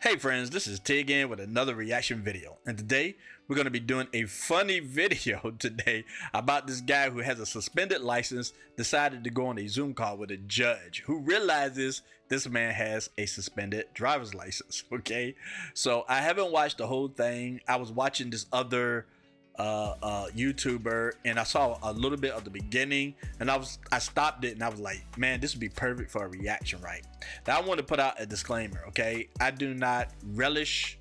Hey friends, this is Tig in with another reaction video, and today we're going to be doing a funny video today about this guy who has a suspended license decided to go on a Zoom call with a judge who realizes this man has a suspended driver's license. Okay, so I haven't watched the whole thing. I was watching this other YouTuber, and I saw a little bit of the beginning, and I stopped it, and I was like, man, this would be perfect for a reaction, right? Now I want to put out a disclaimer, okay? I do not relish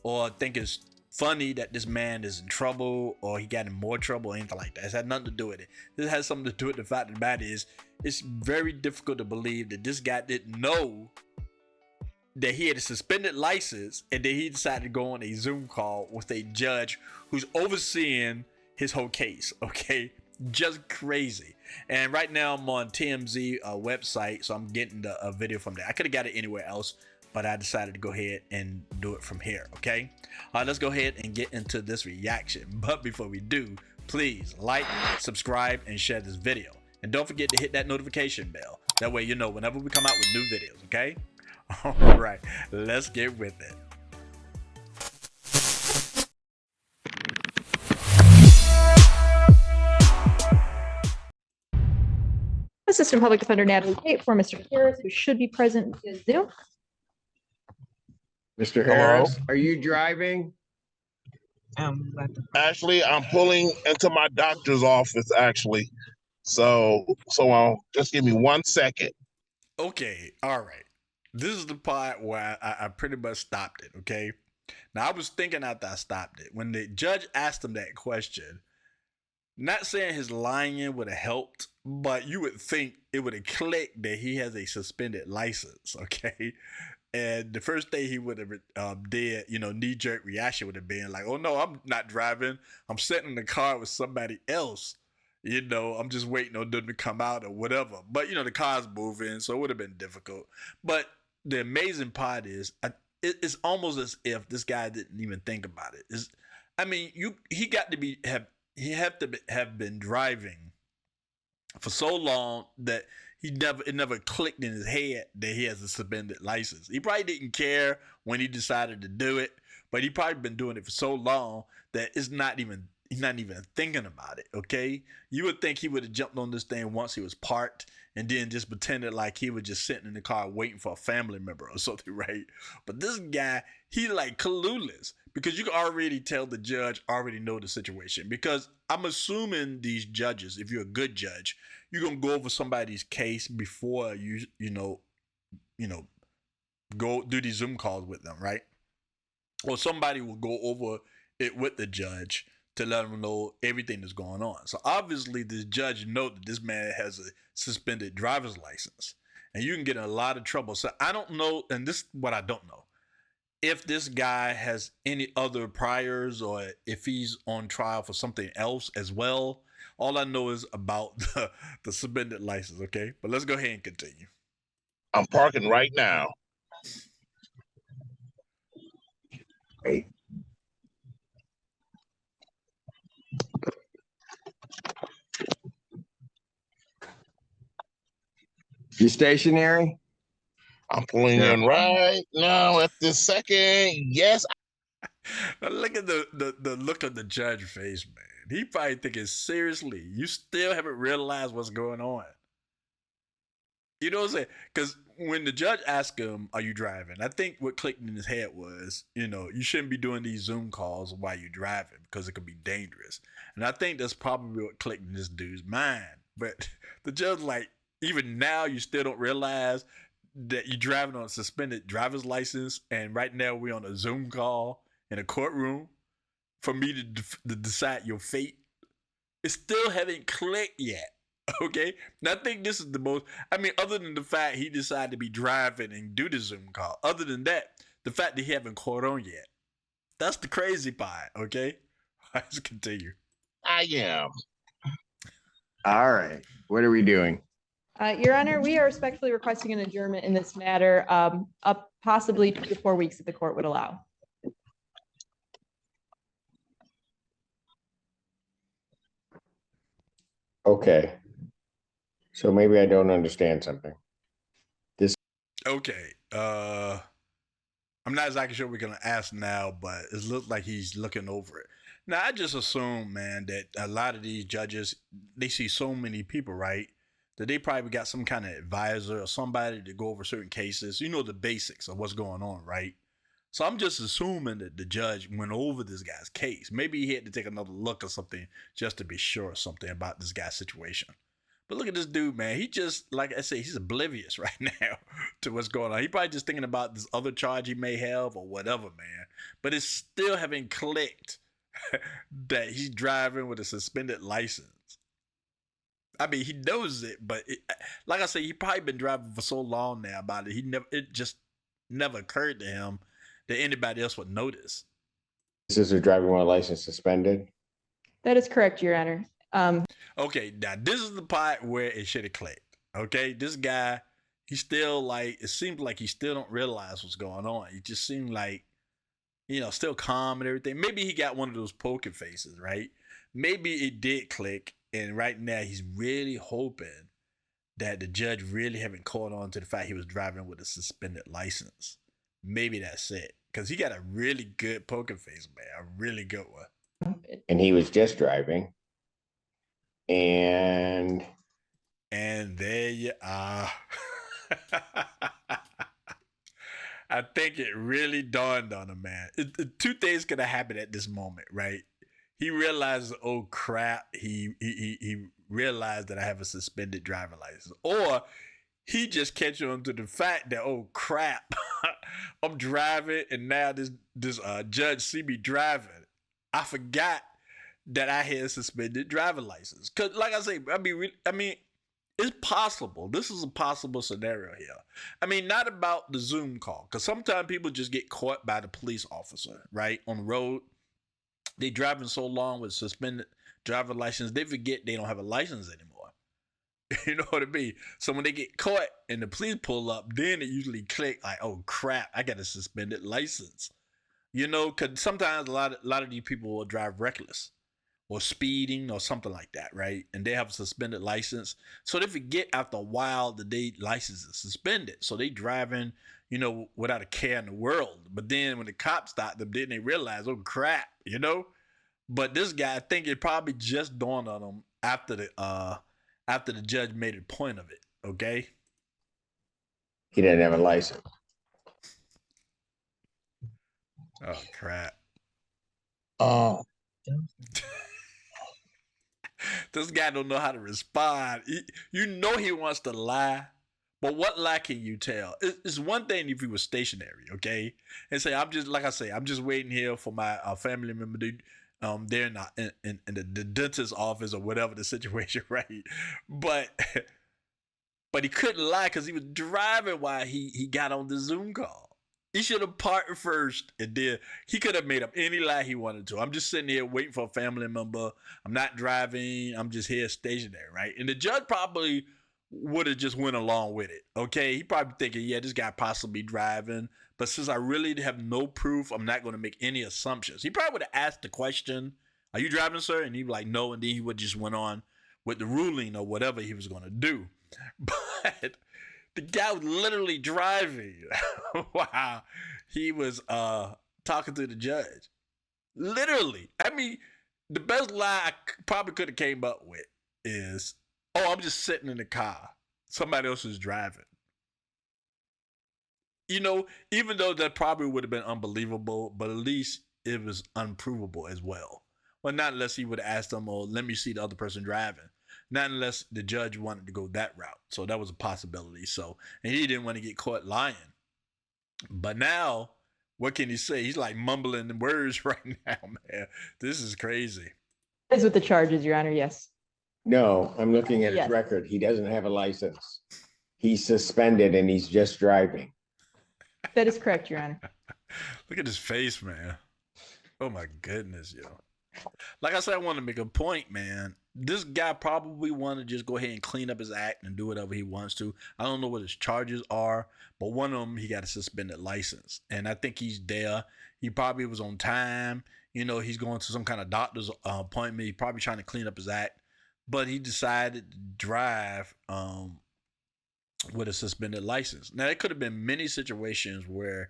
or think it's funny that this man is in trouble or he got in more trouble or anything like that. It had nothing to do with it. This has something to do with the fact of the matter is it's very difficult to believe that this guy didn't know that he had a suspended license and then he decided to go on a Zoom call with a judge who's overseeing his whole case. Okay, just crazy. And right now I'm on TMZ website, so I'm getting the video from there. I could have got it anywhere else, but I decided to go ahead and do it from here. Okay, let's go ahead and get into this reaction. But before we do, please like, subscribe, and share this video, and don't forget to hit that notification bell. That way you know whenever we come out with new videos. Okay. All right, let's get with it. Assistant Public Defender Natalie Tate for Mr. Harris, who should be present via Zoom. Mr. Harris, are you driving? Actually, I'm pulling into my doctor's office, actually. So just give me 1 second. Okay, all right. This is the part where I pretty much stopped it, okay? Now, I was thinking after I stopped it, when the judge asked him that question, not saying his lying would have helped, but you would think it would have clicked that he has a suspended license, okay? And the first thing he would have did, knee-jerk reaction would have been like, oh no, I'm not driving. I'm sitting in the car with somebody else. I'm just waiting on them to come out or whatever. But, the car's moving, so it would have been difficult. But the amazing part is, it's almost as if this guy didn't even think about it. He had to have been driving for so long that it never clicked in his head that he has a suspended license. He probably didn't care when he decided to do it, but he probably been doing it for so long that he's not even thinking about it. Okay, you would think he would have jumped on this thing once he was parked and then just pretended like he was just sitting in the car waiting for a family member or something, right? But this guy, he like clueless, because you can already tell the judge already know the situation. Because I'm assuming these judges, if you're a good judge, you're gonna go over somebody's case before you go do these Zoom calls with them, right? Or somebody will go over it with the judge to let them know everything that's going on. So obviously this judge knows that this man has a suspended driver's license, and you can get in a lot of trouble. So I don't know, and this is what I don't know, if this guy has any other priors or if he's on trial for something else as well. All I know is about the suspended license, okay? But let's go ahead and continue. I'm parking right now. Wait. You stationary? I'm pulling in right now at this second. Yes. Look at the look on the judge's face, man. He probably thinking, seriously, you still haven't realized what's going on. You know what I'm saying? Because when the judge asked him, are you driving? I think what clicked in his head was, you shouldn't be doing these Zoom calls while you're driving because it could be dangerous. And I think that's probably what clicked in this dude's mind. But the judge, like, even now you still don't realize that you're driving on a suspended driver's license, and right now we're on a Zoom call in a courtroom for me to decide your fate. It still haven't clicked yet. Okay, now I think this is the most, other than the fact he decided to be driving and do the Zoom call, other than that, the fact that he haven't caught on yet, that's the crazy part. Okay, let's continue. I am. All right, what are we doing? Your Honor, we are respectfully requesting an adjournment in this matter, up possibly 2 to 4 weeks if the court would allow. Okay. So maybe I don't understand something. Okay, I'm not exactly sure we're gonna ask now, but it looks like he's looking over it. Now I just assume, man, that a lot of these judges they see so many people, right? That they probably got some kind of advisor or somebody to go over certain cases. You know the basics of what's going on, right? So I'm just assuming that the judge went over this guy's case. Maybe he had to take another look or something just to be sure or something about this guy's situation. But look at this dude, man. He just, like I say, he's oblivious right now to what's going on. He probably just thinking about this other charge he may have or whatever, man. But it's still having clicked that he's driving with a suspended license. I mean, he knows it, but like I say, he probably been driving for so long now about it. It just never occurred to him that anybody else would notice. This is a driving while license suspended. That is correct, Your Honor. Okay, now this is the part where it should have clicked. Okay, this guy, he still like, it seems like he still don't realize what's going on. He just seemed like, still calm and everything. Maybe he got one of those poker faces, right? Maybe it did click, and right now he's really hoping that the judge really haven't caught on to the fact he was driving with a suspended license. Maybe that's it, because he got a really good poker face, man, a really good one. And he was just driving. And there you are. I think it really dawned on him, man. Two things could have happened at this moment, right? He realized, oh crap, he realized that I have a suspended driver license. Or he just catch on to the fact that, oh crap, I'm driving and now this judge see me driving. I forgot that I had a suspended driver license. Cause like I say, I mean, it's possible. This is a possible scenario here. I mean, not about the Zoom call, because sometimes people just get caught by the police officer, right, on the road. They driving so long with suspended driver license, they forget they don't have a license anymore. You know what I mean? So when they get caught and the police pull up, then it usually click like, oh crap, I got a suspended license. Because sometimes a lot of these people will drive reckless or speeding or something like that, right? And they have a suspended license. So they forget after a while that their license is suspended. So they driving, without a care in the world. But then when the cops stop them, then they realize, oh crap, But this guy, I think it probably just dawned on him after the judge made a point of it, okay? he didn't have a license. Oh crap. This guy don't know how to respond. He wants to lie, but what lie can you tell? It's one thing if he was stationary, okay, and say I'm just waiting here for my family member to, they're not in the dentist's office or whatever the situation, right? But he couldn't lie because he was driving while he got on the Zoom call. He should have parked first and then he could have made up any lie he wanted to. I'm just sitting here waiting for a family member. I'm not driving. I'm just here stationary, right? And the judge probably would have just went along with it, okay? He probably thinking, yeah, this guy possibly driving. But since I really have no proof, I'm not going to make any assumptions. He probably would have asked the question, are you driving, sir? And he'd be like, no. And then he would just went on with the ruling or whatever he was going to do. But the guy was literally driving while he was talking to the judge. Literally. I mean, the best lie I probably could have came up with is, oh, I'm just sitting in the car. Somebody else is driving. Even though that probably would have been unbelievable, but at least it was unprovable as well. Well, not unless he would have asked them, oh, let me see the other person driving. Not unless the judge wanted to go that route. So that was a possibility. So, and he didn't want to get caught lying. But now, what can he say? He's like mumbling the words right now, man. This is crazy. That is with the charges, Your Honor, yes. No, I'm looking at Yes. his record. He doesn't have a license. He's suspended and he's just driving. That is correct, Your Honor. Look at his face, man. Oh my goodness, yo. Like I said, I want to make a point, man. This guy probably want to just go ahead and clean up his act and do whatever he wants to. I don't know what his charges are, but one of them, he got a suspended license. And I think he's there. He probably was on time. He's going to some kind of doctor's appointment. He's probably trying to clean up his act. But he decided to drive with a suspended license. Now, there could have been many situations where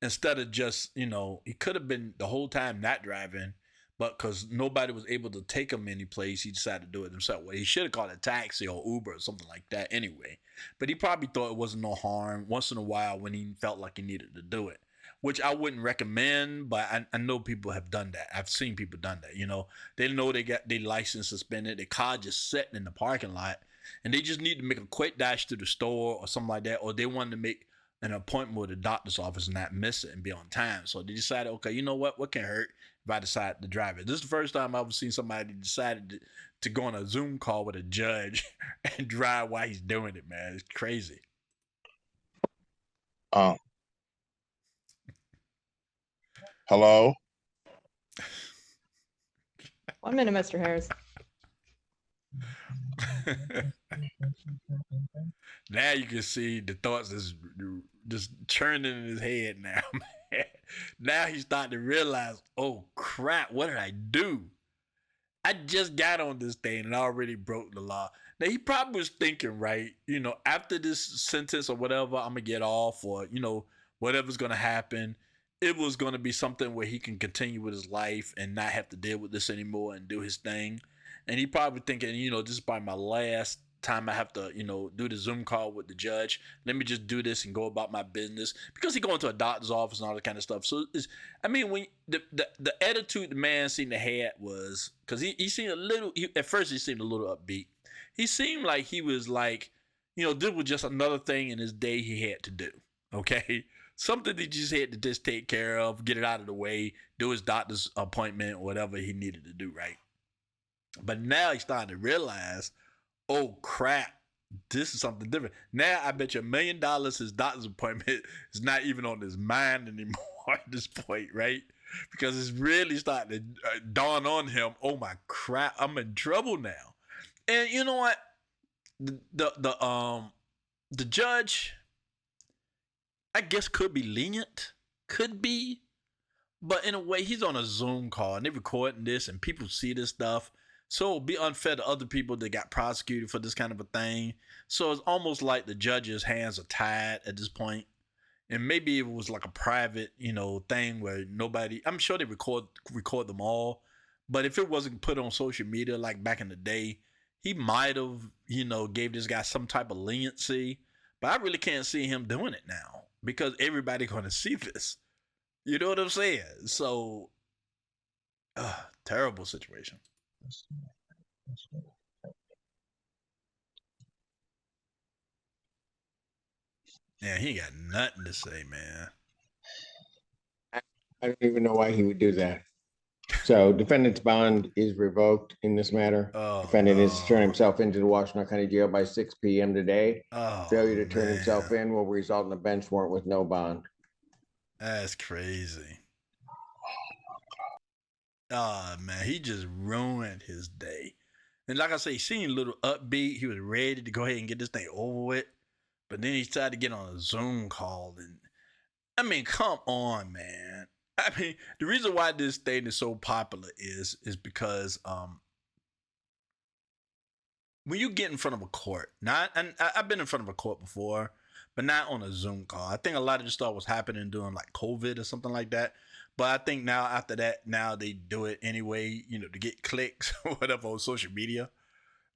instead of just, he could have been the whole time not driving, but because nobody was able to take him any place, he decided to do it himself. Well, he should have called a taxi or Uber or something like that anyway. But he probably thought it wasn't no harm once in a while when he felt like he needed to do it, which I wouldn't recommend, but I know people have done that. I've seen people done that. They know they got their license suspended, their car just sitting in the parking lot, and they just need to make a quick dash to the store or something like that, or they wanted to make an appointment with the doctor's office and not miss it and be on time. So they decided, okay, you know what can hurt if I decide to drive it? This is the first time I've ever seen somebody decided to go on a Zoom call with a judge and drive while he's doing it, man. It's crazy. Hello? 1 minute, Mr. Harris. Now you can see the thoughts is just churning in his head now, man. Now he's starting to realize, oh crap, what did I do? I just got on this thing and already broke the law. Now he probably was thinking, right, after this sentence or whatever, I'm gonna get off, or whatever's gonna happen, it was gonna be something where he can continue with his life and not have to deal with this anymore and do his thing. And he probably thinking, this is probably my last time I have to, do the Zoom call with the judge. Let me just do this and go about my business, because he going to a doctor's office and all that kind of stuff. So when the attitude the man seemed to have was, because he seemed at first he seemed a little upbeat. He seemed like he was like, this was just another thing in his day he had to do. Okay. Something he just had to just take care of, get it out of the way, do his doctor's appointment, whatever he needed to do, right? But now he's starting to realize, oh crap, this is something different. Now I bet you $1 million his doctor's appointment is not even on his mind anymore at this point, right? Because it's really starting to dawn on him, oh my crap, I'm in trouble now. And you know what? The judge, I guess, could be lenient, could be, but in a way he's on a Zoom call and they're recording this and people see this stuff. So it'll be unfair to other people that got prosecuted for this kind of a thing. So it's almost like the judge's hands are tied at this point. And maybe it was like a private, thing where nobody, I'm sure they record them all. But if it wasn't put on social media like back in the day, he might have, gave this guy some type of leniency. But I really can't see him doing it now because everybody's going to see this. You know what I'm saying? So, terrible situation. Yeah, he ain't got nothing to say, man. I don't even know why he would do that. So defendant's bond is revoked in this matter. Defendant is to turn himself into the Washington County Jail by 6 p.m. today. Failure to turn himself in will result in a bench warrant with no bond. That's crazy. Oh man, he just ruined his day. And like I say, he seemed a little upbeat. He was ready to go ahead and get this thing over with. But then he tried to get on a Zoom call. And come on, man. The reason why this thing is so popular is because when you get in front of a court, I've been in front of a court before, but not on a Zoom call. I think a lot of this stuff was happening during like COVID or something like that. But I think now after that, now they do it anyway, to get clicks or whatever on social media.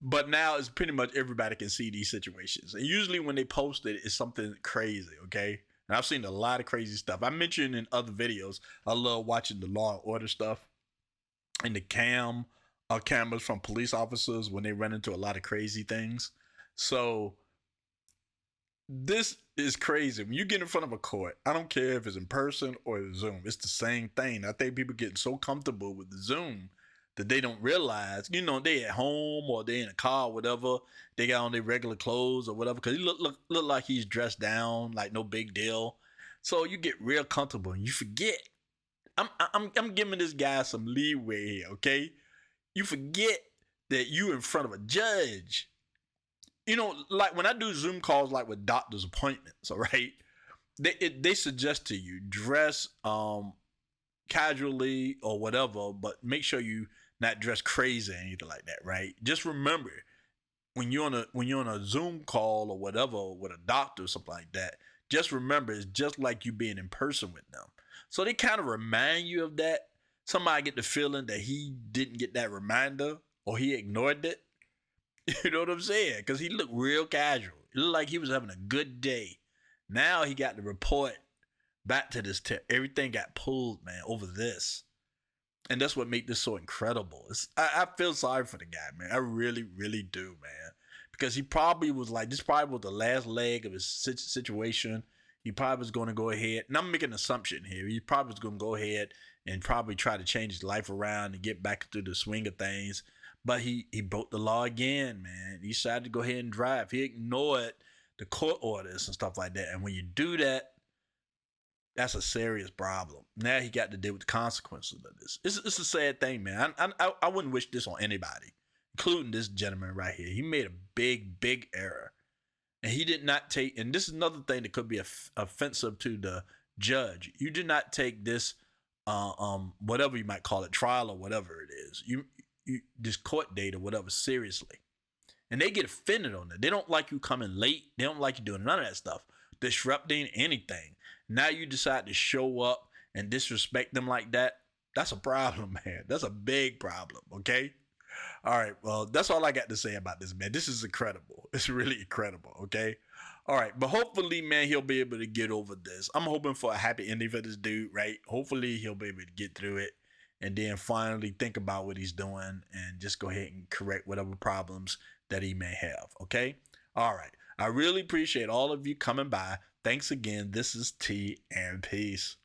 But now it's pretty much everybody can see these situations. And usually when they post it, it's something crazy, okay? And I've seen a lot of crazy stuff. I mentioned in other videos, I love watching the Law and Order stuff and the cameras from police officers when they run into a lot of crazy things. So this is crazy. When you get in front of a court, I don't care if it's in person or Zoom, it's the same thing. I think people getting so comfortable with the Zoom that they don't realize, they at home or they in a car or whatever, they got on their regular clothes or whatever, because he look like he's dressed down, like no big deal. So you get real comfortable and you forget. I'm giving this guy some leeway here, okay? You forget that you in front of a judge. Like when I do Zoom calls, like with doctor's appointments, all right? They suggest to you dress casually or whatever, but make sure you not dress crazy or anything like that, right? Just remember, when you're on a Zoom call or whatever with a doctor or something like that, just remember, it's just like you being in person with them. So they kind of remind you of that. Somebody get the feeling that he didn't get that reminder or he ignored it. You know what I'm saying? Because he looked real casual. It looked like he was having a good day. Now he got to report back to this tip. Everything got pulled, man, over this. And that's what made this so incredible. I feel sorry for the guy, man. I really, really do, man. Because he probably was like, this probably was the last leg of his situation. He probably was going to go ahead, and I'm making an assumption here. He probably was going to go ahead and probably try to change his life around and get back into the swing of things. But he broke the law again, man. He decided to go ahead and drive. He ignored the court orders and stuff like that. And when you do that, that's a serious problem. Now he got to deal with the consequences of this. It's a sad thing, man. I wouldn't wish this on anybody, including this gentleman right here. He made a big error. And he did not take, and this is another thing that could be offensive to the judge. You did not take this, whatever you might call it, trial or whatever it is. You this court date or whatever, seriously. And they get offended on it. They don't like you coming late. They don't like you doing none of that stuff, disrupting anything. Now you decide to show up and disrespect them like that. That's a problem, man. That's a big problem, okay? All right, well, that's all I got to say about this, man. This is incredible. It's really incredible, okay? All right, but hopefully, man, he'll be able to get over this. I'm hoping for a happy ending for this dude, right? Hopefully, he'll be able to get through it and then finally think about what he's doing and just go ahead and correct whatever problems that he may have, okay? All right, I really appreciate all of you coming by. Thanks again. This is T and peace.